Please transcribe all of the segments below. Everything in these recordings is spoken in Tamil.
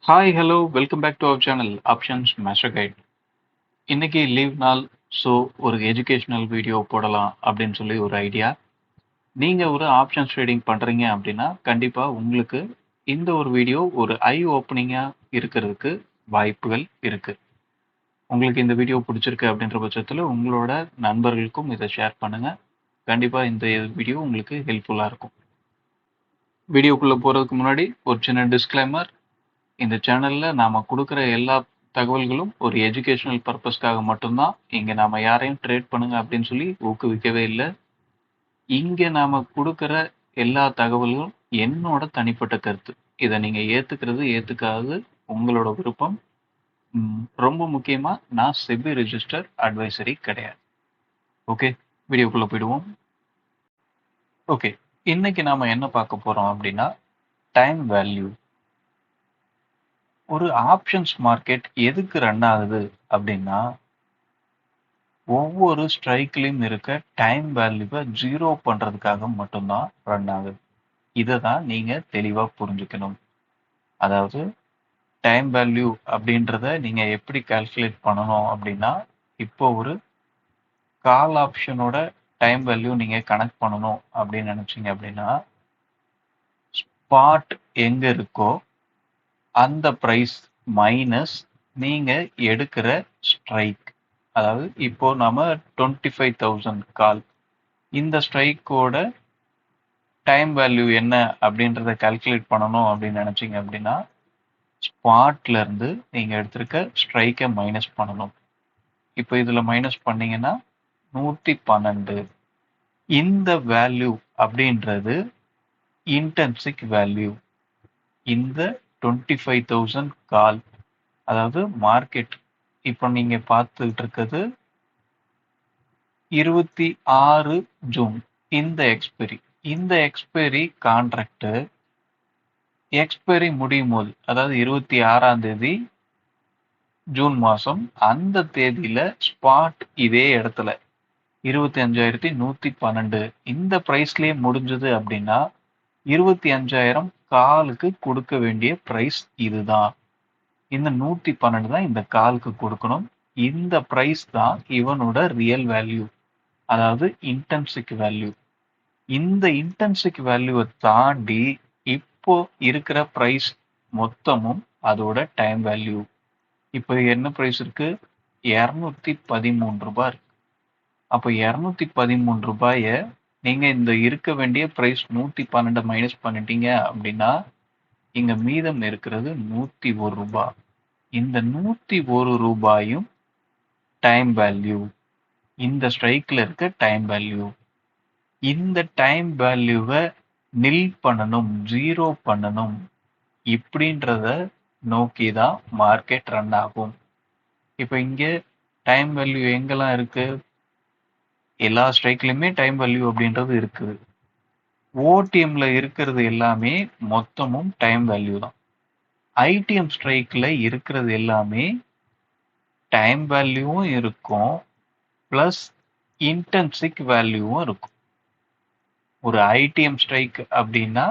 Hi hello welcome back to our channel options master guide. இன்னைக்கு லீவ் நாள். ஸோ ஒரு எஜுகேஷனல் வீடியோ போடலாம் அப்படின்னு சொல்லி ஒரு ஐடியா. நீங்கள் ஒரு ஆப்ஷன்ஸ் ட்ரேடிங் பண்ணுறீங்க அப்படின்னா கண்டிப்பாக உங்களுக்கு இந்த ஒரு வீடியோ ஒரு ஐ ஓப்பனிங்காக இருக்கிறதுக்கு வாய்ப்புகள் இருக்குது. உங்களுக்கு இந்த வீடியோ பிடிச்சிருக்கு அப்படின்ற பட்சத்தில் உங்களோட நண்பர்களுக்கும் இதை ஷேர் பண்ணுங்கள். கண்டிப்பாக இந்த வீடியோ உங்களுக்கு ஹெல்ப்ஃபுல்லாக இருக்கும். வீடியோக்குள்ளே போகிறதுக்கு முன்னாடி ஒரு சின்ன டிஸ்க்ளைமர். இந்த சேனல்ல நாம கொடுக்குற எல்லா தகவல்களும் ஒரு எஜுகேஷனல் பர்பஸ்க்காக மட்டும்தான். இங்க நாம யாரையும் ட்ரேட் பண்ணுங்க அப்படின்னு சொல்லி ஊக்குவிக்கவே இல்லை. இங்க நாம கொடுக்குற எல்லா தகவல்களும் என்னோட தனிப்பட்ட கருத்து. இதை நீங்க ஏத்துக்கிறது ஏத்துக்காதது உங்களோட விருப்பம். ரொம்ப முக்கியமா நான் செபி ரெஜிஸ்டர் அட்வைசரி கிடையாது. ஓகே, வீடியோக்குள்ள போயிடுவோம். ஓகே, இன்னைக்கு நாம என்ன பார்க்க போறோம் அப்படின்னா டைம் வேல்யூ. ஒரு ஆப்ஷன்ஸ் மார்க்கெட் எதுக்கு ரன் ஆகுது அப்படின்னா ஒவ்வொரு ஸ்ட்ரைக்லையும் இருக்க டைம் வேல்யூவை ஜீரோ பண்றதுக்காக மட்டும்தான் ரன் ஆகுது. இதை தான் நீங்க தெளிவா புரிஞ்சுக்கணும். அதாவது டைம் வேல்யூ அப்படின்றத நீங்க எப்படி கால்குலேட் பண்ணணும் அப்படின்னா, இப்போ ஒரு கால் ஆப்ஷனோட டைம் வேல்யூ நீங்க கனெக்ட் பண்ணணும் அப்படின்னு நினைச்சீங்க அப்படின்னா, ஸ்பாட் எங்க இருக்கோ அந்த பிரைஸ் மைனஸ் நீங்க எடுக்கிற ஸ்ட்ரைக். அதாவது இப்போ நம்ம 25,000 கால், இந்த ஸ்ட்ரைக்கோட டைம் வேல்யூ என்ன அப்படின்றத கால்குலேட் பண்ணணும் அப்படின்னு நினைச்சீங்க அப்படின்னா, ஸ்பாட்ல இருந்து நீங்க எடுத்திருக்க ஸ்ட்ரைக்கை மைனஸ் பண்ணணும். இப்போ இதுல மைனஸ் பண்ணீங்கன்னா 112. இந்த வேல்யூ அப்படின்றது இன்டென்சிக் வேல்யூ. இந்த 25,000 கால், அதாவது மார்க்கெட் இப்போ நீங்க பார்த்துட்டு இருக்கிறது 26 ஜூன் இந்த எக்ஸ்பைரி. இந்த எக்ஸ்பைரி கான்ட்ராக்ட் எக்ஸ்பைரி முடியும் போது, அதாவது 26ஆம் தேதி ஜூன் மாசம், அந்த தேதியில ஸ்பாட் இதே இடத்துல 25,112 இந்த பிரைஸ்லயே முடிஞ்சது அப்படின்னா 25,000 காலுக்கு கொடுக்க வேண்டிய பிரைஸ் இதுதான். இந்த 112 தான் இந்த காலுக்கு கொடுக்கணும். இந்த பிரைஸ் தான் இவனோட ரியல் வேல்யூ, அதாவது இன்டென்சிக் வேல்யூ. இந்த இன்டென்சிக் வேல்யூவை தாண்டி இப்போ இருக்கிற பிரைஸ் மொத்தமும் அதோட டைம் வேல்யூ. இப்போ என்ன பிரைஸ் இருக்கு? 213 ரூபாய் இருக்கு. அப்போ 213 ரூபாய நீங்க இந்த இருக்க வேண்டிய பிரைஸ் 112 மைனஸ் பண்ணிட்டீங்க அப்படின்னா இங்க மீதம் இருக்கிறது 101 ரூபாய். இந்த 101 ரூபாயும் டைம் வேல்யூ, இந்த ஸ்ட்ரைக்ல இருக்க டைம் வேல்யூ. இந்த டைம் வேல்யூவை நில் பண்ணணும், ஜீரோ பண்ணணும், இப்படின்றத நோக்கி தான் மார்க்கெட் ரன் ஆகும். இப்போ இங்க டைம் வேல்யூ எங்கெல்லாம் இருக்கு? எல்லா ஸ்ட்ரைக்லயுமே டைம் வேல்யூ அப்படின்றது இருக்குது. ஓடிஎம்ல இருக்கிறது எல்லாமே மொத்தமும் டைம் வேல்யூ தான். ஐடிஎம் ஸ்ட்ரைக்ல இருக்கிறது எல்லாமே டைம் வேல்யூவும் இருக்கும், பிளஸ் இன்டென்சிக் வேல்யூவும் இருக்கும். ஒரு ஐடிஎம் ஸ்ட்ரைக் அப்படின்னா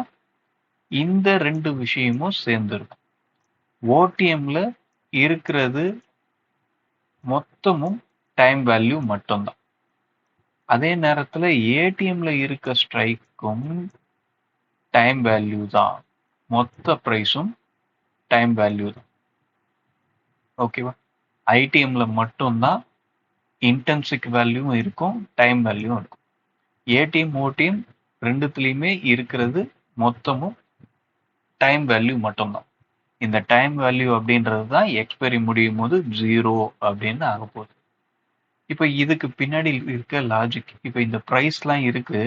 இந்த ரெண்டு விஷயமும் சேர்ந்து இருக்கும். ஓடிஎம்ல இருக்கிறது மொத்தமும் டைம் வேல்யூ மட்டும்தான். அதே நேரத்துல ஏடிஎம்ல இருக்க ஸ்ட்ரைக்கும் டைம் வேல்யூ தான். மொத்த பிரைஸும் டைம் வேல்யூ தான். ஓகேவா? ஐடிஎம்ல மட்டும்தான் இன்டென்சிக் வேல்யூவும் இருக்கும், டைம் வேல்யூவும் இருக்கும். ஏடிஎம் ஓடிஎம் ரெண்டுத்துலயுமே இருக்கிறது மொத்தமும் டைம் வேல்யூ மட்டும்தான். இந்த டைம் வேல்யூ அப்படின்றது தான் எக்ஸ்பைரி முடியும் போது ஜீரோ அப்படின்னு ஆக போகுது. இப்போ இதுக்கு பின்னாடி இருக்க லாஜிக், இப்போ இந்த பிரைஸ்லாம் இருக்கு.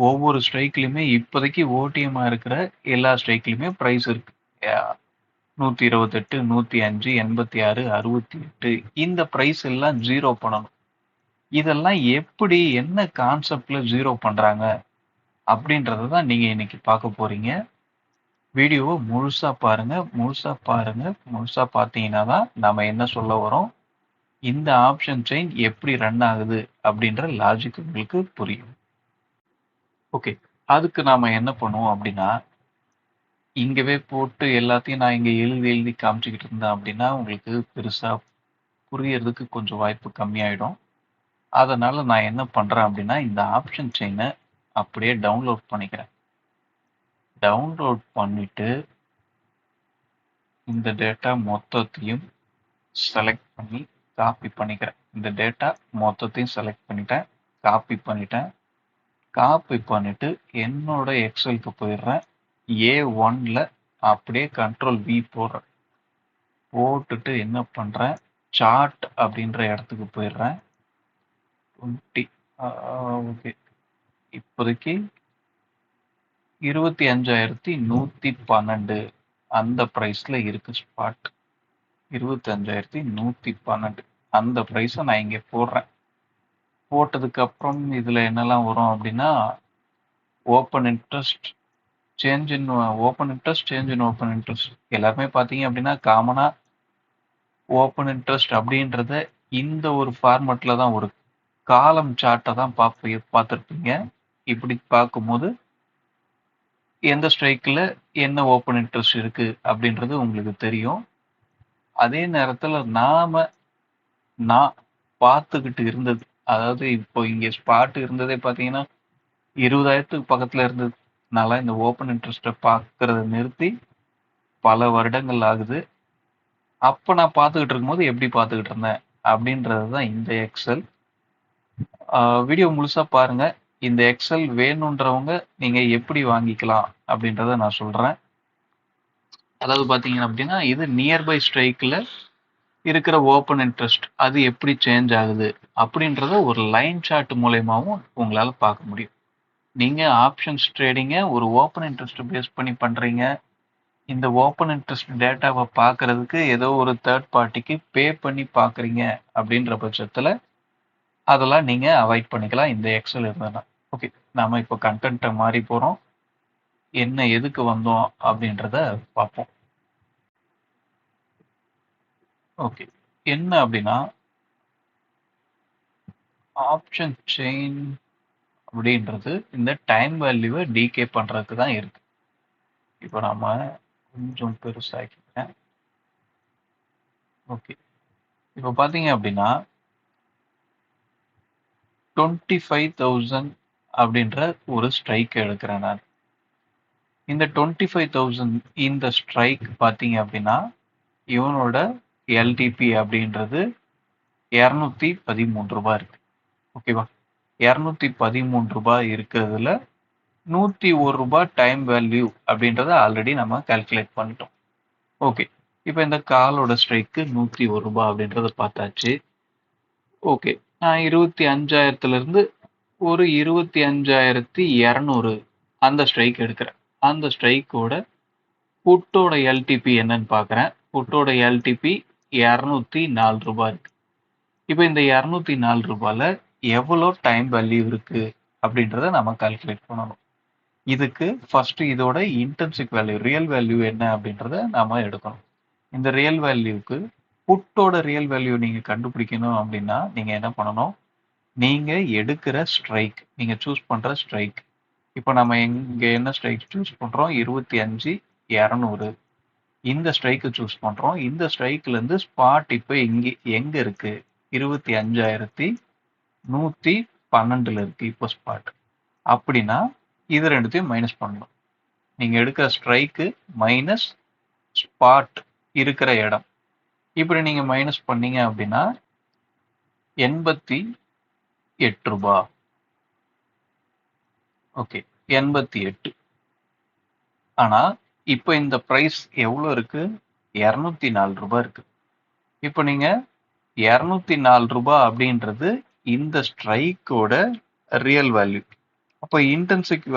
ஒவ்வொரு ஸ்ட்ரைக்லையுமே இப்போதைக்கு ஓடிஎம்மா இருக்கிற எல்லா ஸ்ட்ரைக்லையுமே பிரைஸ் இருக்கு. 128, 105, 86, 68 இந்த பிரைஸ் எல்லாம் ஜீரோ பண்ணணும். இதெல்லாம் எப்படி, என்ன கான்செப்ட்ல ஜீரோ பண்றாங்க அப்படின்றத தான் நீங்க இன்னைக்கு பார்க்க போறீங்க. வீடியோவை முழுசா பாருங்க, முழுசா பாருங்க. முழுசா பார்த்தீங்கன்னா தான் நாம என்ன சொல்ல வரோம், இந்த ஆப்ஷன் செயின் எப்படி ரன் ஆகுது அப்படின்ற லாஜிக் உங்களுக்கு புரியும். ஓகே, அதுக்கு நாம என்ன பண்ணுவோம் அப்படின்னா, இங்கவே போட்டு எல்லாத்தையும் நான் இங்க எழுதி எழுதி காமிச்சுக்கிட்டு இருந்தேன் அப்படின்னா உங்களுக்கு பெருசா புரியறதுக்கு கொஞ்சம் வாய்ப்பு கம்மியாயிடும். அதனால நான் என்ன பண்றேன் அப்படின்னா இந்த ஆப்ஷன் செயினை அப்படியே டவுன்லோட் பண்ணிக்கிறேன். டவுன்லோட் பண்ணிட்டு இந்த டேட்டா மொத்தத்தையும் செலக்ட் பண்ணி காப்பி பண்ணிக்கிறேன். இந்த டேட்டா மொத்தத்தையும் செலக்ட் பண்ணிட்டேன், காப்பி பண்ணிட்டேன். காப்பி பண்ணிட்டு என்னோட எக்ஸலுக்கு போயிடுறேன். A1ல அப்படியே கண்ட்ரோல் V போடுறேன். போட்டுட்டு என்ன பண்றேன், சார்ட் அப்படின்ற இடத்துக்கு போயிடுறேன். 20 ஓகே, இப்போதைக்கு 25,112 அந்த பிரைஸ்ல இருக்கு ஸ்பாட். 25,112 அந்த பிரைஸை நான் இங்க போடுறேன். போட்டதுக்கு அப்புறம் இதுல என்னெல்லாம் வரும் அப்படின்னா open interest, change in open interest, change in open interest எல்லாருமே பார்த்தீங்க அப்படின்னா காமனா ஓப்பன் இன்ட்ரெஸ்ட் அப்படின்றத இந்த ஒரு ஃபார்மட்ல தான் ஒரு காலம் சார்ட்டை தான் பார்த்துருப்பீங்க. இப்படி பார்க்கும்போது எந்த ஸ்ட்ரைக்கில் என்ன ஓப்பன் இன்ட்ரெஸ்ட் இருக்கு அப்படின்றது உங்களுக்கு தெரியும். அதே நேரத்தில் நான் பார்த்துக்கிட்டு இருந்தது, அதாவது இப்போ இங்கே ஸ்பாட் இருந்ததே பார்த்தீங்கன்னா 20,000க்கு பக்கத்தில் இருந்தது. நான் இந்த ஓப்பன் இன்ட்ரெஸ்ட்டை பார்க்கறத நிறுத்தி பல வருடங்கள் ஆகுது. அப்போ நான் பார்த்துக்கிட்டு இருக்கும்போது எப்படி பார்த்துக்கிட்டு இருந்தேன் அப்படின்றது தான் இந்த எக்ஸல். வீடியோ முழுசா பாருங்க. இந்த எக்ஸல் வேணுன்றவங்க நீங்க எப்படி வாங்கிக்கலாம் அப்படின்றத நான் சொல்றேன். அதாவது பாத்தீங்க அப்படின்னா இது நியர்பை ஸ்ட்ரைக்ல இருக்கிற ஓப்பன் இன்ட்ரெஸ்ட் அது எப்படி சேஞ்ச் ஆகுது அப்படின்றத ஒரு லைன் சார்ட் மூலயமாவும் உங்களால பார்க்க முடியும். நீங்க ஆப்ஷன்ஸ் ட்ரேடிங்க ஒரு ஓப்பன் இன்ட்ரெஸ்ட் பேஸ் பண்ணி பண்றீங்க. இந்த ஓப்பன் இன்ட்ரெஸ்ட் டேட்டாவை பார்க்கறதுக்கு ஏதோ ஒரு தேர்ட் பார்ட்டிக்கு பே பண்ணி பார்க்குறீங்க அப்படின்ற பட்சத்தில் அதெல்லாம் நீங்கள் அவாய்ட் பண்ணிக்கலாம் இந்த எக்ஸல் இருந்ததுன்னா. ஓகே, நாம இப்போ கண்டென்ட்டை மாறி போகிறோம். என்ன எதுக்கு வந்தோம் அப்படின்றத பார்ப்போம். ஓகே, என்ன அப்படின்னா ஆப்ஷன் செயின் அப்படின்றது இந்த டைம் வேல்யூவை டீகே பண்ணுறதுக்கு தான் இருக்கு. இப்போ நாம கொஞ்சம் பெருசாக்கிக்கிறேன். ஓகே, இப்போ பார்த்தீங்க அப்படின்னா 25,000 அப்படின்ற ஒரு ஸ்ட்ரைக் எடுக்கிறேன் நான். இந்த 25,000 இந்த ஸ்ட்ரைக் பார்த்தீங்க அப்படின்னா இவனோட எல்டிபி அப்படின்றது 213 ரூபாய் இருக்கு. ஓகேவா, 213 ரூபாய் இருக்கிறதுல 101 ரூபாய் டைம் வேல்யூ அப்படின்றத ஆல்ரெடி நம்ம கால்குலேட் பண்ணிட்டோம். ஓகே, இப்போ இந்த காலோட ஸ்ட்ரைக்கு 101 ரூபாய் அப்படின்றத பார்த்தாச்சு. ஓகே, நான் 25,000ல இருந்து ஒரு 25,200 அந்த ஸ்ட்ரைக் எடுக்கிறேன். அந்த ஸ்ட்ரைக்கோட புட்டோட எல்டிபி என்னன்னு பார்க்குறேன். புட்டோட எல்டிபி 204 ரூபாய் இருக்கு. இப்போ இந்த 204 ரூபாயில எவ்வளோ டைம் வேல்யூ இருக்கு அப்படின்றத நம்ம கால்குலேட் பண்ணணும். இதுக்கு ஃபர்ஸ்ட் இதோட இன்டர்ன்சிக் வேல்யூ, ரியல் வேல்யூ என்ன அப்படின்றத நாம எடுக்கணும். இந்த ரியல் வேல்யூக்கு புட்டோட ரியல் வேல்யூ நீங்க கண்டுபிடிக்கணும் அப்படின்னா நீங்க என்ன பண்ணணும், நீங்க எடுக்கிற ஸ்ட்ரைக், நீங்க சூஸ் பண்ற ஸ்ட்ரைக், இப்போ நம்ம இங்க என்ன ஸ்ட்ரைக் சூஸ் பண்றோம், 25,200 இந்த ஸ்ட்ரைக்கு சூஸ் பண்றோம். இந்த ஸ்ட்ரைக்ல இருந்து ஸ்பாட் இப்போ எங்க இருக்கு, 25,112ல இருக்கு இப்போ ஸ்பாட். அப்படின்னா இது ரெண்டுத்தையும் மைனஸ் பண்ணணும். நீங்க எடுக்கிற ஸ்ட்ரைக்கு மைனஸ் ஸ்பாட் இருக்கிற இடம். இப்படி நீங்க மைனஸ் பண்ணீங்க அப்படின்னா 88 ரூபாய். ஓகே, 88. ஆனா இப்போ இந்த பிரைஸ் எவ்வளவு இருக்கு, 204 ரூபாய் இருக்கு. இப்போ நீங்க 204 ரூபாய் அப்படின்றது இந்த ஸ்ட்ரைக்கோட ரியல் வேல்யூ. அப்போ இன்டர்ன்சிக்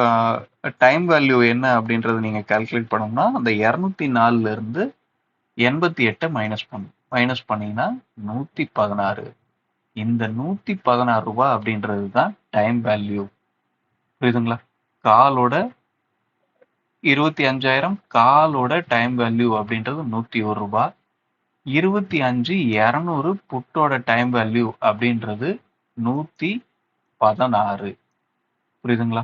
டைம் வேல்யூ என்ன அப்படின்றது நீங்க கால்குலேட் பண்ணோம்னா அந்த 204ல இருந்து 88 மைனஸ் பண்ணும். மைனஸ் பண்ணீங்கன்னா 116. இந்த 116 ரூபாய் அப்படின்றது தான் டைம் வேல்யூ. புரியுதுங்களா? காலோட 25,000 காலோட டைம் வேல்யூ அப்படின்றது 101 ரூபாய். 25,200 புட்டோட டைம் வேல்யூ அப்படின்றது 116. புரியுதுங்களா?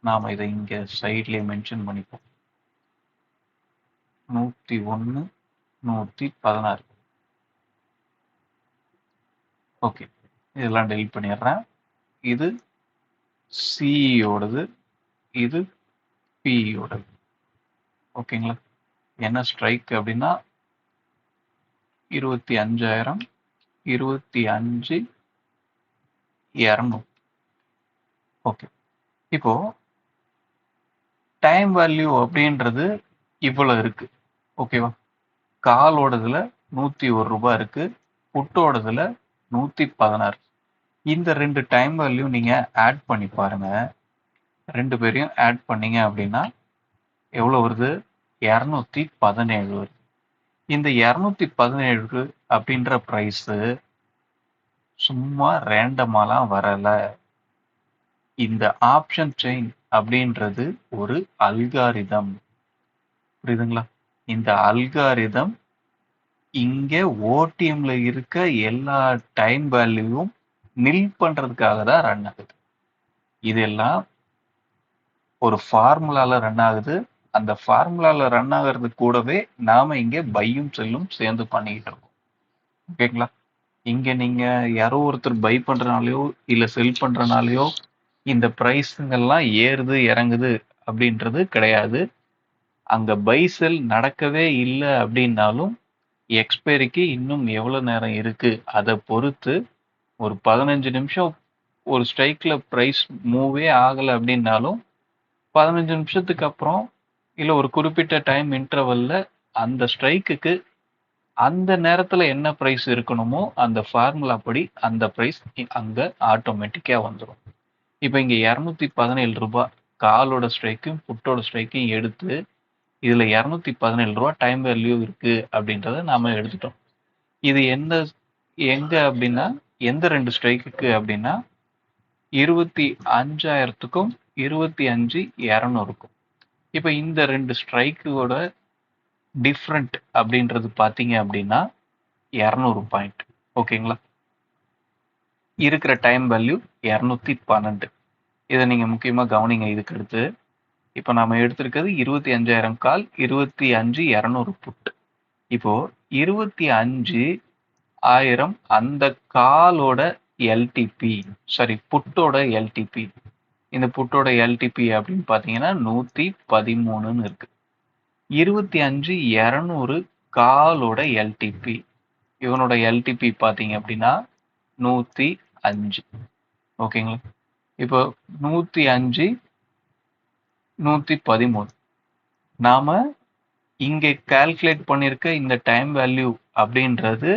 நாம இதை இங்க சைட்லயே மென்ஷன் பண்ணிப்போம். 101, 116. ஓகே, இதெல்லாம் டெலிட் பண்ணிடுறேன். இது சியோடது, இது பியோடது. ஓகேங்களா? என்ன ஸ்ட்ரைக் அப்படின்னா 25,000, 25, 200. ஓகே, இப்போ டைம் வேல்யூ அப்படின்றது இவ்வளவு இருக்கு. ஓகேவா? காலோடதுல 101 ரூபாய் இருக்கு, புட்டோடதுல 116. இந்த ரெண்டு டைம் வேல்யூ நீங்க ஆட் பண்ணி பாருங்க. ரெண்டு பேரையும் ஆட் பண்ணீங்க அப்படின்னா எவ்வளவு வருது? 217 வருது. இந்த 217 அப்படின்ற பிரைஸ் சும்மா ரேண்டமாலாம் வரல. இந்த ஆப்ஷன் செயின் அப்படின்றது ஒரு அல்காரிதம். புரியுதுங்களா? இந்த அல்காரிதம் இங்க ஓடிஎம்ல இருக்க எல்லா டைம் வேல்யூவும் நில் பண்றதுக்காக தான் ரன் ஆகுது. இதெல்லாம் ஒரு ஃபார்முலால ரன் ஆகுது. அந்த ஃபார்முலால ரன் ஆகிறது கூடவே நாம இங்க பையும் செல்லும் சேர்ந்து பண்ணிக்கிட்டு இருக்கோம். ஓகேங்களா? இங்க நீங்க யாரோ ஒருத்தர் பை பண்றனாலயோ இல்ல செல் பண்றனாலயோ இந்த பிரைஸுங்கெல்லாம் ஏறுது இறங்குது அப்படின்றது கிடையாது. அங்க பை செல் நடக்கவே இல்லை அப்படின்னாலும் எக்ஸ்பைரிக்கு இன்னும் எவ்வளவு நேரம் இருக்கு அதை பொறுத்து ஒரு 15 நிமிஷம் ஒரு ஸ்ட்ரைக்ல பிரைஸ் மூவே ஆகலை அப்படின்னாலும் 15 நிமிஷத்துக்கு அப்புறம் இல்ல ஒரு குறிப்பிட்ட டைம் இன்டர்வல்ல அந்த ஸ்ட்ரைக்குக்கு அந்த நேரத்துல என்ன பிரைஸ் இருக்கணுமோ அந்த ஃபார்முலா படி அந்த பிரைஸ் அங்க ஆட்டோமேட்டிக்கா வந்துடும். இப்ப இங்க 217 ரூபாய் காலோட ஸ்ட்ரைக்கும் புட்டோட ஸ்ட்ரைக்கும் எடுத்து இதுல 217 ரூபாய் டைம் வேல்யூ இருக்கு அப்படின்றத நாம எடுத்துட்டோம். இது எங்க அப்படின்னா எந்த ரெண்டு ஸ்ட்ரைக்குக்கு அப்படின்னா 25,000க்கும் 25,200க்கும். இப்ப இந்த ரெண்டு ஸ்ட்ரைக்கோட டிஃப்ரெண்ட் அப்படின்றது பாத்தீங்க அப்படின்னா 200 பாயிண்ட். ஓகேங்களா? இருக்கிற டைம் வேல்யூ 212. இதை நீங்க முக்கியமா கவனிங்க. இதுக்கு அடுத்து இப்ப நாம எடுத்திருக்கிறது 25,000 கால், 25,200 புட். இப்போ 25,000 அந்த காலோட எல்டிபி, சாரி புட்டோட எல்டிபி. இந்த புட்டோட எல்டிபி அப்படின்னு பாத்தீங்கன்னா 113ன்னு இருக்கு. 25,200 காலோட எல்டிபி, இவனோட எல்டிபி பாத்தீங்க அப்படின்னா 105. ஓகேங்களா? இப்போ 105, 113 நாம இங்க கால்குலேட் பண்ணிருக்க இந்த டைம் வேல்யூ அப்படின்றது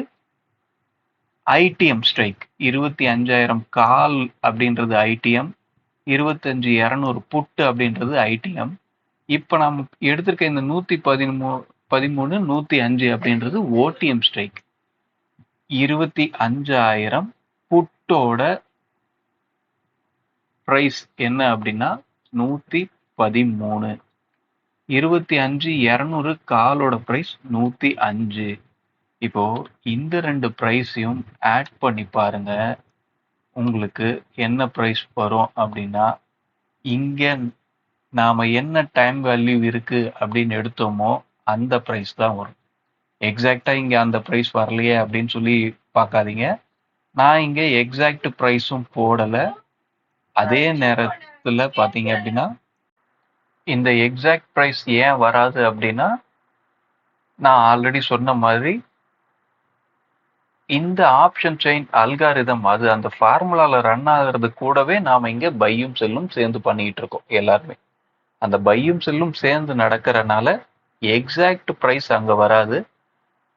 ஐடிஎம் ஸ்ட்ரைக். 25,000 கால் அப்படின்றது ஐடிஎம், 25,200 புட்டு அப்படின்றது ஐடிஎம். இப்ப நாம எடுத்திருக்க இந்த 113, 105 அப்படின்றது ஓடிஎம் ஸ்ட்ரைக். 25,000 புட்டோட பிரைஸ் என்ன அப்படின்னா 113. 25,200 காலோட பிரைஸ் 105. இப்போ இந்த ரெண்டு பிரைஸையும் ஆட் பண்ணி பாருங்க. உங்களுக்கு என்ன பிரைஸ் வரும் அப்படின்னா இங்க நாம என்ன டைம் வேல்யூ இருக்கு அப்படின்னு எடுத்தோமோ அந்த பிரைஸ் தான் வரும். எக்ஸாக்டா இங்க அந்த பிரைஸ் வரலையே அப்படின்னு சொல்லி பார்க்காதீங்க. நான் இங்க எக்ஸாக்ட் பிரைஸும் போடல. அதே நேரத்துல பாத்தீங்க அப்படின்னா இந்த எக்ஸாக்ட் பிரைஸ் ஏன் வராது அப்படின்னா நான் ஆல்ரெடி சொன்ன மாதிரி இந்த ஆப்ஷன் செயின் அல்காரிதம் அது அந்த ஃபார்முலால ரன் ஆகிறது கூடவே நாம இங்க பையும் செல்லும் சேர்ந்து பண்ணிட்டு இருக்கோம் எல்லாருமே. அந்த பையும் செல்லும் சேர்ந்து நடக்கிறனால எக்ஸாக்ட் பிரைஸ் அங்க வராது.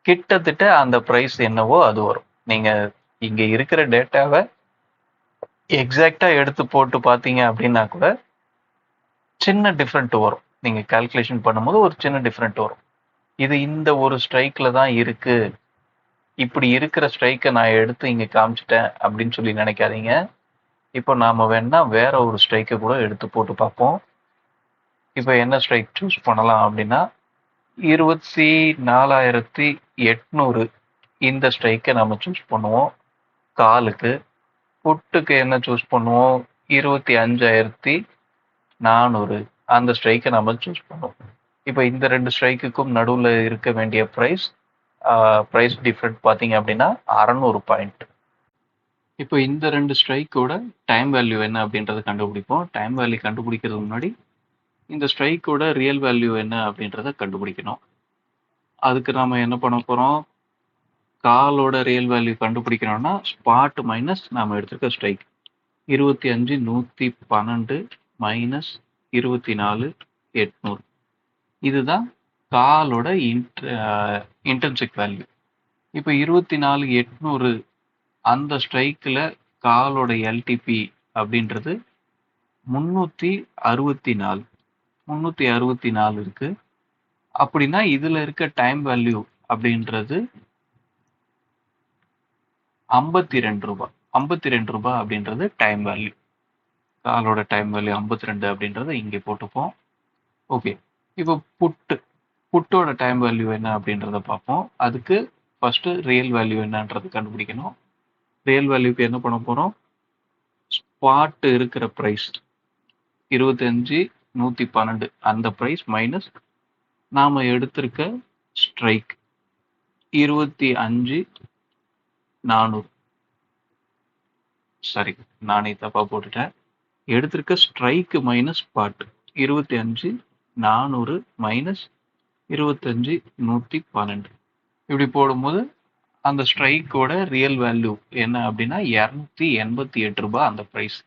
கிட்டத்தட்ட அந்த பிரைஸ் என்னவோ அது வரும். நீங்க இங்க இருக்கிற டேட்டாவை எக்ஸாக்டா எடுத்து போட்டு பாத்தீங்க அப்படின்னா கூட சின்ன டிஃப்ரெண்ட் வரும். நீங்க கால்குலேஷன் பண்ணும்போது ஒரு சின்ன டிஃப்ரெண்ட் வரும். இது இந்த ஒரு ஸ்ட்ரைக்ல தான் இருக்கு, இப்படி இருக்கிற ஸ்ட்ரைக்கை நான் எடுத்து இங்க காமிச்சிட்டேன் அப்படின்னு சொல்லி நினைக்காதீங்க. இப்போ நாம வேணா வேற ஒரு ஸ்ட்ரைக்கை கூட எடுத்து போட்டு பார்ப்போம். இப்போ என்ன ஸ்ட்ரைக் சூஸ் பண்ணலாம் அப்படின்னா 24,800 இந்த ஸ்ட்ரைக்கை நம்ம சூஸ் பண்ணுவோம் காலுக்கு. புட்டுக்கு என்ன சூஸ் பண்ணுவோம்? 25,400 அந்த ஸ்ட்ரைக்கை நம்ம சூஸ் பண்ணுவோம். இப்போ இந்த ரெண்டு ஸ்ட்ரைக்குக்கும் நடுவில் இருக்க வேண்டிய ப்ரைஸ் டிஃப்ரெண்ட் பார்த்தீங்க அப்படின்னா 600 பாயிண்ட். இப்போ இந்த ரெண்டு ஸ்ட்ரைக்கோட டைம் வேல்யூ என்ன அப்படின்றத கண்டுபிடிப்போம். டைம் வேல்யூ கண்டுபிடிக்கிறதுக்கு முன்னாடி இந்த ஸ்ட்ரைக்கோட ரியல் வேல்யூ என்ன அப்படின்றத கண்டுபிடிக்கணும். அதுக்கு நாம என்ன பண்ண போறோம்? காலோட ரியல் வேல்யூ கண்டுபிடிக்கணும்னா ஸ்பாட் மைனஸ் நாம எடுத்துக்க ஸ்ட்ரைக் 25,112 மைனஸ் 24,800. இதுதான் காலோட இன்டர்ன்சிக் வேல்யூ. இப்போ 24,800 அந்த ஸ்ட்ரைக்கில் காலோட எல்டிபி அப்படின்றது 364 இருக்கு. அப்படின்னா இதுல இருக்க டைம் வேல்யூ அப்படின்றது 52 ரூபாய். 52 ரூபாய் அப்படின்றது டைம் வேல்யூ. காலோட டைம் வேல்யூ 52 அப்படின்றத இங்கே போட்டுப்போம். ஓகே, இப்போ புட்டோட டைம் வேல்யூ என்ன அப்படின்றத பார்ப்போம். அதுக்கு ஃபர்ஸ்ட் ரியல் வேல்யூ என்னன்றது கண்டுபிடிக்கணும். ரியல் வேல்யூக்கு என்ன பண்ண போறோம்? ஸ்பாட் இருக்கிற பிரைஸ் 25,112 அந்த பிரைஸ் மைனஸ் நாம எடுத்திருக்க ஸ்ட்ரைக் 25,400. சரி, நானே தப்பா போட்டுட்டேன். எடுத்திருக்க ஸ்ட்ரைக் மைனஸ் ஸ்பாட் 25,400 மைனஸ் 25,112. இப்படி போடும்போது அந்த ஸ்ட்ரைக்கோட ரியல் வேல்யூ என்ன அப்படின்னா 288 ரூபாய் அந்த பிரைஸ்.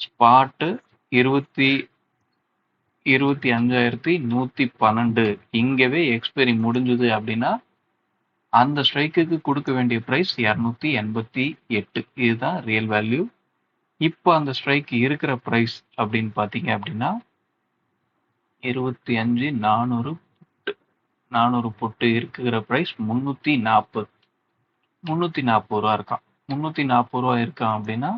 ஸ்பாட்டு 25,112 இங்கவே எக்ஸ்பைரி முடிஞ்சது அப்படின்னா அந்த ஸ்ட்ரைக்குக்கு கொடுக்க வேண்டிய பிரைஸ் 288. இதுதான் ரியல் வேல்யூ. இப்போ அந்த ஸ்ட்ரைக் இருக்கிற பிரைஸ் அப்படின்னு பார்த்தீங்க அப்படின்னா 25,400 புட்டு இருக்கிற பிரைஸ் 340 ரூபா இருக்கான். 340 ரூபா இருக்கான் அப்படின்னா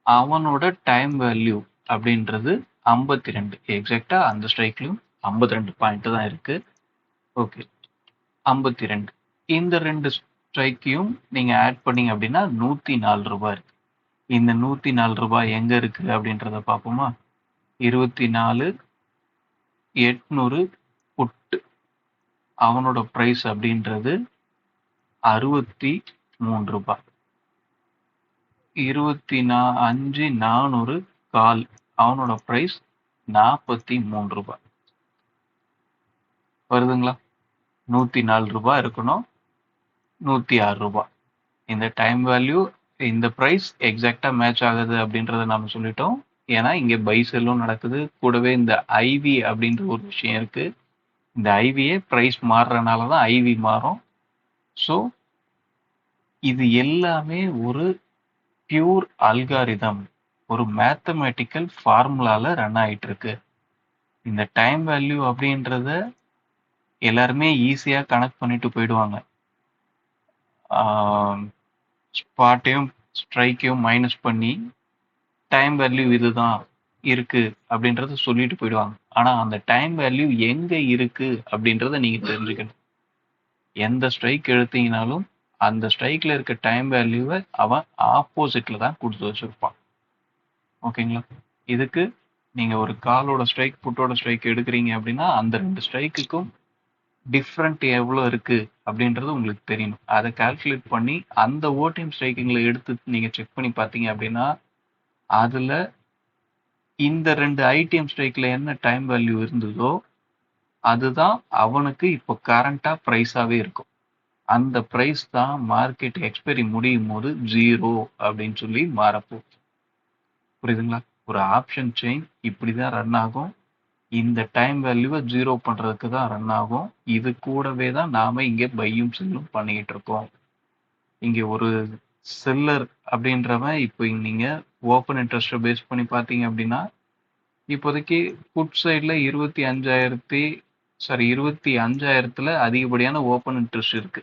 அவனோட டைம் வேல்யூ அப்படின்றது 52. எக்ஸாக்டா அந்த ஸ்ட்ரைக்லயும் 52 பாயிண்ட் தான் இருக்கு. ஓகே, 52. இந்த ரெண்டு ஸ்ட்ரைக்கையும் நீங்க ஆட் பண்ணீங்க அப்படின்னா 104 ரூபாய் இருக்கு. இந்த 104 ரூபாய் எங்க இருக்கு அப்படின்றத பார்ப்போமா? 24,800 புட்டு அவனோட பிரைஸ் அப்படின்றது 63 ரூபாய். 25,400 கால் அவனோட பிரைஸ் 43 ரூபாய் வருதுங்களா? 104 ரூபாய் இருக்கணும், 106 ரூபாய். இந்த டைம் வேல்யூ இந்த பிரைஸ் எக்ஸாக்டா மேட்ச் ஆகுது அப்படின்றத நாம சொல்லிட்டோம். ஏன்னா இங்க பை செல்லும் நடக்குது, கூடவே இந்த ஐவி அப்படின்ற ஒரு விஷயம் இருக்கு. இந்த ஐவியே பிரைஸ் மாறுறதுனால தான் ஐவி மாறும். ஸோ இது எல்லாமே ஒரு பியூர் அல்காரிதம், ஒரு மேத்தமேட்டிக்கல் ஃபார்முலால ரன் ஆயிட்டு இருக்கு. இந்த டைம் வேல்யூ அப்படின்றத எல்லாருமே ஈஸியா கனெக்ட் பண்ணிட்டு போயிடுவாங்க. ஸ்பாட்டையும் ஸ்ட்ரைக்கையும் மைனஸ் பண்ணி டைம் வேல்யூ இதுதான் இருக்கு அப்படின்றத சொல்லிட்டு போயிடுவாங்க. ஆனா அந்த டைம் வேல்யூ எங்க இருக்கு அப்படின்றத நீங்க தெரிஞ்சுக்கணும். எந்த ஸ்ட்ரைக் எடுத்தீங்கனாலும் அந்த ஸ்ட்ரைக்ல இருக்க டைம் வேல்யூவை அவன் ஆப்போசிட்ல தான் கொடுத்து வச்சிருப்பான். ஓகேங்களா? இதுக்கு நீங்க ஒரு காலோட ஸ்ட்ரைக் புட்டோட ஸ்ட்ரைக் எடுக்கிறீங்க அப்படின்னா அந்த ரெண்டு ஸ்ட்ரைக்குக்கும் டிஃப்ரெண்ட் எவ்வளோ இருக்கு அப்படின்றது உங்களுக்கு தெரியணும். அதை கால்குலேட் பண்ணி அந்த ஓடிஎம் ஸ்ட்ரைக்கிங்ல எடுத்து நீங்க செக் பண்ணி பார்த்தீங்க அப்படின்னா அதுல இந்த ரெண்டு ஐடிஎம் ஸ்ட்ரைக்ல என்ன டைம் வேல்யூ இருந்ததோ அதுதான் அவனுக்கு இப்போ கரண்டா பிரைஸாவே இருக்கும். அந்த பிரைஸ் தான் மார்க்கெட் எக்ஸ்பைரி முடியும் போது 0 அப்படின்னு சொல்லி மாறப்போகுது. புரியுதுங்களா? ஒரு ஆப்ஷன் செயின் இப்படிதான் ரன் ஆகும். இந்த டைம் வேல்யூவை 0 பண்றதுக்கு தான் ரன் ஆகும். இது கூடவே தான் நாம இங்க பையும் செல்லும் பண்ணிட்டு இருக்கோம். இங்க ஒரு செல்லர் அப்படின்றவன் இப்போ நீங்க ஓப்பன் இன்ட்ரெஸ்ட் பேஸ் பண்ணி பார்த்தீங்க அப்படின்னா இப்போதைக்கு புட் சைட்ல 25,000த்துல அதிகப்படியான ஓப்பன் இன்ட்ரெஸ்ட் இருக்கு.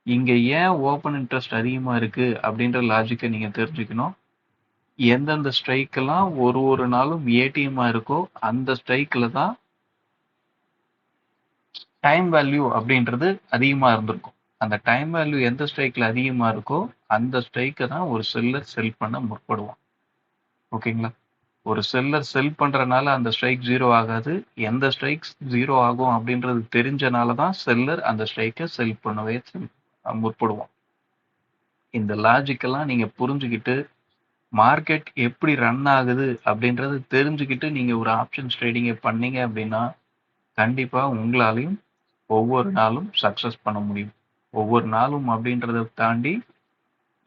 இங்க ஏன் ஓப்பன் இன்ட்ரெஸ்ட் அதிகமா இருக்கு அப்படின்ற லாஜிக்கை நீங்க தெரிஞ்சுக்கணும். எந்தெந்த ஸ்ட்ரைக்கெல்லாம் ஒரு நாளும் ஏடிஎம்மா இருக்கோ அந்த ஸ்ட்ரைக்ல தான் டைம் வேல்யூ அப்படின்றது அதிகமா இருந்திருக்கும். அந்த டைம் வேல்யூ எந்த ஸ்ட்ரைக்ல அதிகமா இருக்கோ அந்த ஸ்ட்ரைக்கை தான் ஒரு செல்லர் செல் பண்ண முற்படுவான். ஓகேங்களா? ஒரு செல்லர் செல் பண்றனால அந்த ஸ்ட்ரைக் ஜீரோ ஆகாது. எந்த ஸ்ட்ரைக்ஸ் ஜீரோ ஆகும் அப்படின்றது தெரிஞ்சனால தான் செல்லர் அந்த ஸ்ட்ரைக்கை செல் பண்ணவே முற்படுவோம். இந்த லாஜிக்கெல்லாம் நீங்க புரிஞ்சுக்கிட்டு மார்க்கெட் எப்படி ரன் ஆகுது அப்படின்றது தெரிஞ்சுக்கிட்டு நீங்க ஒரு ஆப்ஷன்ஸ் ட்ரேடிங்கை பண்ணீங்க அப்படின்னா கண்டிப்பா உங்களாலையும் ஒவ்வொரு நாளும் சக்சஸ் பண்ண முடியும். ஒவ்வொரு நாளும் அப்படின்றத தாண்டி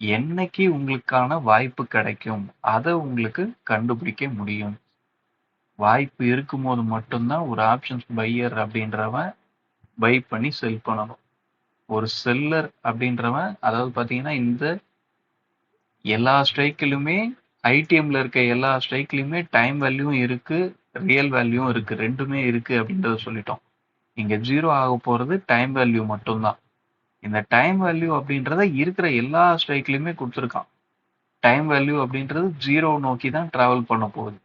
என்னைக்கு உங்களுக்கான வாய்ப்பு கிடைக்கும் அதை உங்களுக்கு கண்டுபிடிக்க முடியும். வாய்ப்பு இருக்கும்போது மட்டும்தான் ஒரு ஆப்ஷன்ஸ் பையர் அப்படின்றவன் பை பண்ணி செல் பண்ணணும். ஒரு செல்லர் அப்படின்றவன், அதாவது பாத்தீங்கன்னா இந்த எல்லா ஸ்ட்ரைக்கிலுமே ஐடிஎம்ல இருக்க எல்லா ஸ்ட்ரைக்லயுமே டைம் வேல்யூவும் இருக்கு, ரியல் வேல்யூவும் இருக்கு, ரெண்டுமே இருக்கு அப்படின்றத சொல்லிட்டோம். இங்க ஜீரோ ஆக போறது டைம் வேல்யூ மட்டும்தான். இந்த டைம் வேல்யூ அப்படின்றத இருக்கிற எல்லா ஸ்ட்ரைக்லயுமே கொடுத்துருக்கான். டைம் வேல்யூ அப்படின்றது ஜீரோ நோக்கி தான் டிராவல் பண்ண போகுது.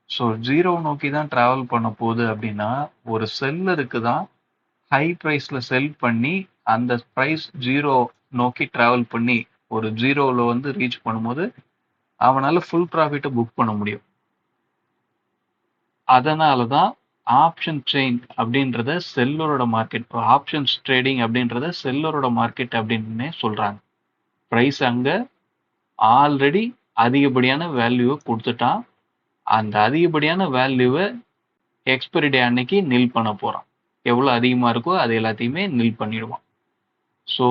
ஸோ ஜீரோ நோக்கி தான் டிராவல் பண்ண போகுது அப்படின்னா ஒரு செல்லருக்கு தான் ஹை ப்ரைஸ்ல செல் பண்ணி அந்த ப்ரைஸ் ஜீரோ நோக்கி டிராவல் பண்ணி ஒரு ஜீரோவில் வந்து ரீச் பண்ணும்போது அவனால ஃபுல் ப்ராஃபிட்டை புக் பண்ண முடியும். அதனால தான் ஆப்ஷன் செயின் அப்படின்றத செல்லரோட மார்க்கெட், ஆப்ஷன்ஸ் ட்ரேடிங் அப்படின்றத செல்லரோட மார்க்கெட் அப்படின்னே சொல்றாங்க. ப்ரைஸ் அங்க ஆல்ரெடி அதிகப்படியான வேல்யூவை கொடுத்துட்டான். அந்த அதிகப்படியான வேல்யூவை எக்ஸ்பைரி டே அன்னைக்கு நில் பண்ண போறான். எவ்வளோ அதிகமாக இருக்கோ அது எல்லாத்தையுமே நில் பண்ணிடுவான். ஸோ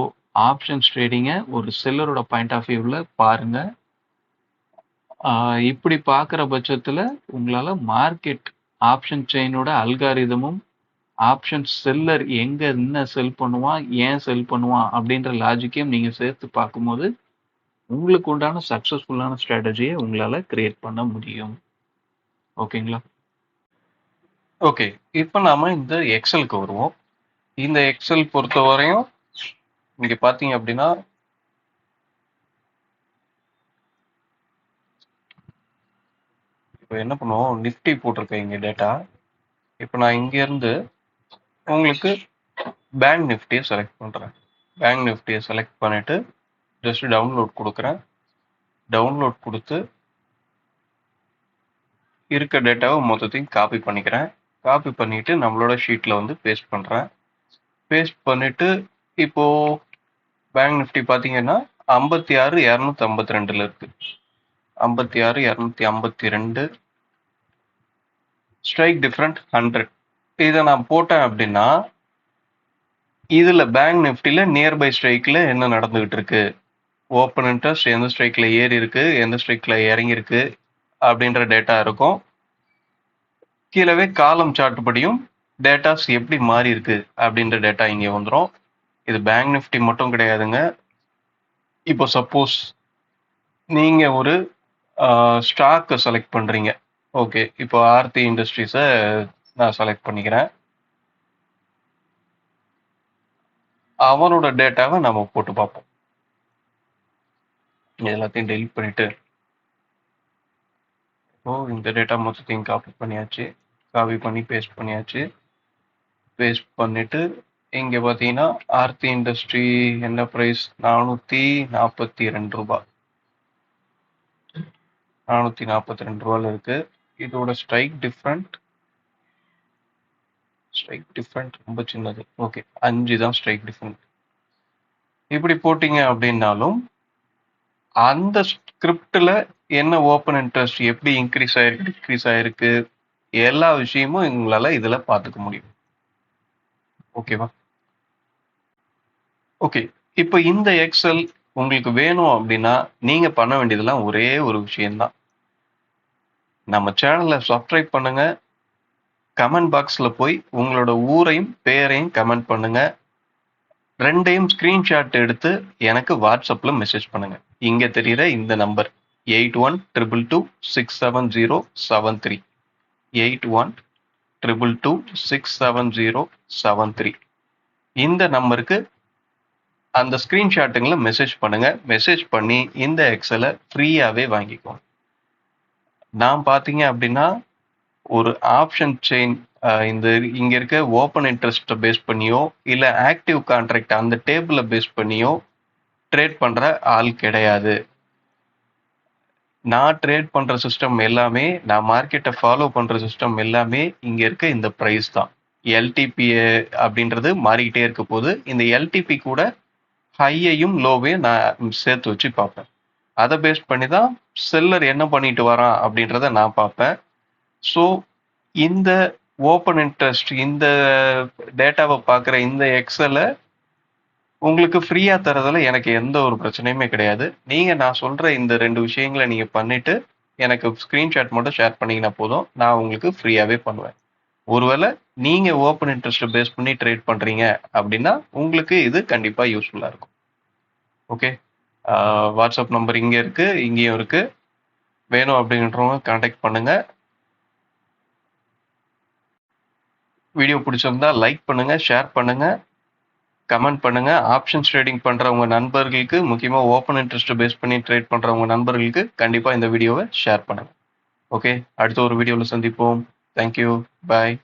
ஆப்ஷன்ஸ் ட்ரேடிங்கை ஒரு செல்லரோட பாயிண்ட் ஆஃப் வியூவில் பாருங்க. இப்படி பார்க்குற பட்சத்தில் உங்களால் மார்க்கெட் ஆப்ஷன் செயினோட அல்காரிதமும் ஆப்ஷன் செல்லர் எங்க என்ன செல் பண்ணுவான், ஏன் செல் பண்ணுவான் அப்படின்ற லாஜிக்கையும் நீங்க சேர்த்து பார்க்கும்போது உங்களுக்கு உண்டான சக்சஸ்ஃபுல்லான ஸ்ட்ராட்டஜியை உங்களால கிரியேட் பண்ண முடியும். ஓகேங்களா? ஓகே, இப்போ நாம இந்த எக்ஸலுக்கு வருவோம். இந்த எக்ஸல் பொறுத்தவரையும் இங்க பாத்தீங்க அப்படின்னா இப்போ என்ன பண்ணுவோம், நிஃப்டி போட்டிருக்கேன் இங்க டேட்டா. இப்போ நான் இங்க இருந்து உங்களுக்கு பேங்க் நிஃப்டியை செலக்ட் பண்றேன். பேங்க் நிஃப்டியை செலக்ட் பண்ணிட்டு ஜஸ்ட் டவுன்லோட் கொடுக்குறேன். டவுன்லோட் கொடுத்து இருக்க டேட்டாவை மொத்தத்தையும் காப்பி பண்ணிக்கிறேன். காப்பி பண்ணிட்டு நம்மளோட ஷீட்ல வந்து பேஸ்ட் பண்றேன். பேஸ்ட் பண்ணிட்டு இப்போ பேங்க் நிஃப்டி பாத்தீங்கன்னா 56,252 இருக்கு. 56,252 ஸ்ட்ரைக் டிஃபரண்ட் 100. இதை நான் போட்டேன் அப்படின்னா இதுல பேங்க் நிஃப்டில நியர்பை ஸ்ட்ரைக்ல என்ன நடந்துகிட்டு இருக்கு, ஓப்பன் இன்ட்ரெஸ்ட் எந்த ஸ்ட்ரைக்ல ஏறி இருக்கு, எந்த ஸ்ட்ரைக்ல இறங்கி இருக்கு அப்படின்ற டேட்டா இருக்கும். கீழவே காலம் சார்ட் படியும் டேட்டாஸ் எப்படி மாறி இருக்கு அப்படின்ற டேட்டா இங்க வந்துடும். இது பேங்க் நிஃப்டி மட்டும் கிடையாதுங்க. இப்போ சப்போஸ் நீங்க ஒரு ஸ்டாக்கை செலக்ட் பண்றீங்க. ஓகே, இப்போ ஆர்த்தி இண்டஸ்ட்ரீஸை நான் செலக்ட் பண்ணிக்கிறேன். அவனோட டேட்டாவை நம்ம போட்டு பார்ப்போம். எல்லாத்தையும் டெலிட் பண்ணிட்டு இந்த டேட்டா மொத்தத்தையும் காப்பி பண்ணியாச்சு. காப்பி பண்ணி பேஸ்ட் பண்ணியாச்சு. பேஸ்ட் பண்ணிட்டு இங்க பாத்தீங்கன்னா ஆர்த்தி இண்டஸ்ட்ரி என்ன பிரைஸ், 442 ரூபாய். 442 ரூபாயில இருக்கு. இதோட ஸ்ட்ரைக் டிஃபரண்ட் ரொம்ப சின்னது. ஓகே, 5 தான் ஸ்ட்ரைக் டிஃபரண்ட். இப்படி போட்டீங்க அப்படின்னாலும் அந்த ஸ்கிரிப்ட்ல என்ன ஓப்பன் இன்ட்ரெஸ்ட் எப்படி இன்க்ரீஸ் ஆயிருக்கு, டிக்ரீஸ் ஆயிருக்கு, எல்லா விஷயமும் உங்களால இதுல பாத்துக்க முடியும். ஓகேவா? ஓகே, இப்போ இந்த எக்ஸல் உங்களுக்கு வேணும் அப்படின்னா நீங்க பண்ண வேண்டியதெல்லாம் ஒரே ஒரு விஷயம்தான். நம்ம சேனலை சப்ஸ்கிரைப் பண்ணுங்க. கமெண்ட் பாக்ஸ்ல போய் உங்களோட ஊரையும் பேரையும் கமெண்ட் பண்ணுங்க. ரெண்டையும் ஸ்கிரீன்ஷாட் எடுத்து எனக்கு வாட்ஸ்அப்ல மெசேஜ் பண்ணுங்க. இங்க தெரியுற இந்த நம்பர் 8122267073 8122267073 இந்த நம்பருக்கு அந்த ஸ்கிரீன்ஷாட்டுங்களை மெசேஜ் பண்ணுங்க. மெசேஜ் பண்ணி இந்த எக்ஸலை ஃப்ரீயாவே வாங்கிக்கோங்க. நான் பாத்தீங்க அப்படின்னா ஒரு ஆப்ஷன் செயின் இந்த இங்க இருக்க ஓப்பன் இன்ட்ரெஸ்ட்டை பேஸ் பண்ணியோ இல்ல ஆக்டிவ் கான்ட்ராக்ட் அந்த டேபிள பேஸ் பண்ணியோ ட்ரேட் பண்ற ஆள் கிடையாது. நான் ட்ரேட் பண்ற சிஸ்டம் எல்லாமே, நான் மார்க்கெட்ட ஃபாலோ பண்ற சிஸ்டம் எல்லாமே இங்க இருக்க இந்த பிரைஸ் தான். எல்டிபி அப்படின்றது மாறிக்கிட்டே இருக்க போது, இந்த எல்டிபி கூட ஹையையும் லோவையும் நான் சேர்த்து வச்சு பார்ப்பேன். அதை பேஸ் பண்ணி தான் செல்லர் என்ன பண்ணிட்டு வரான் அப்படின்றத நான் பார்ப்பேன். ஸோ இந்த ஓப்பன் இன்ட்ரெஸ்ட் இந்த டேட்டாவை பார்க்குற இந்த எக்ஸலை உங்களுக்கு ஃப்ரீயா தரதுல எனக்கு எந்த ஒரு பிரச்சனையுமே கிடையாது. நீங்க நான் சொல்ற இந்த 2 விஷயங்கள நீங்க பண்ணிட்டு, எனக்கு ஸ்கிரீன்ஷாட் மட்டும் ஷேர் பண்ணீங்கன்னா போதும். நான் உங்களுக்கு ஃப்ரீயாவே பண்ணுவேன். ஒருவேளை நீங்க ஓப்பன் இன்ட்ரெஸ்ட் பேஸ் பண்ணி ட்ரேட் பண்றீங்க அப்படின்னா, உங்களுக்கு இது கண்டிப்பா யூஸ்ஃபுல்லா இருக்கும். ஓகே. வாட்ஸ்அப் நம்பர் இங்க இருக்கு, இங்கேயும் இருக்கு. வேணும் அப்படின்றவங்க கான்டாக்ட் பண்ணுங்க. வீடியோ பிடிச்சிருந்தா லைக் பண்ணுங்க, ஷேர் பண்ணுங்க, கமெண்ட் பண்ணுங்க. ஆப்ஷன்ஸ் ட்ரேடிங் பண்றவங்க நண்பர்களுக்கு, முக்கியமா ஓப்பன் இன்ட்ரெஸ்ட் பேஸ் பண்ணி ட்ரேட் பண்றவங்க நண்பர்களுக்கு கண்டிப்பா இந்த வீடியோவை ஷேர் பண்ணுங்க. ஓகே, அடுத்த ஒரு வீடியோவில் சந்திப்போம். தேங்க்யூ, பாய்.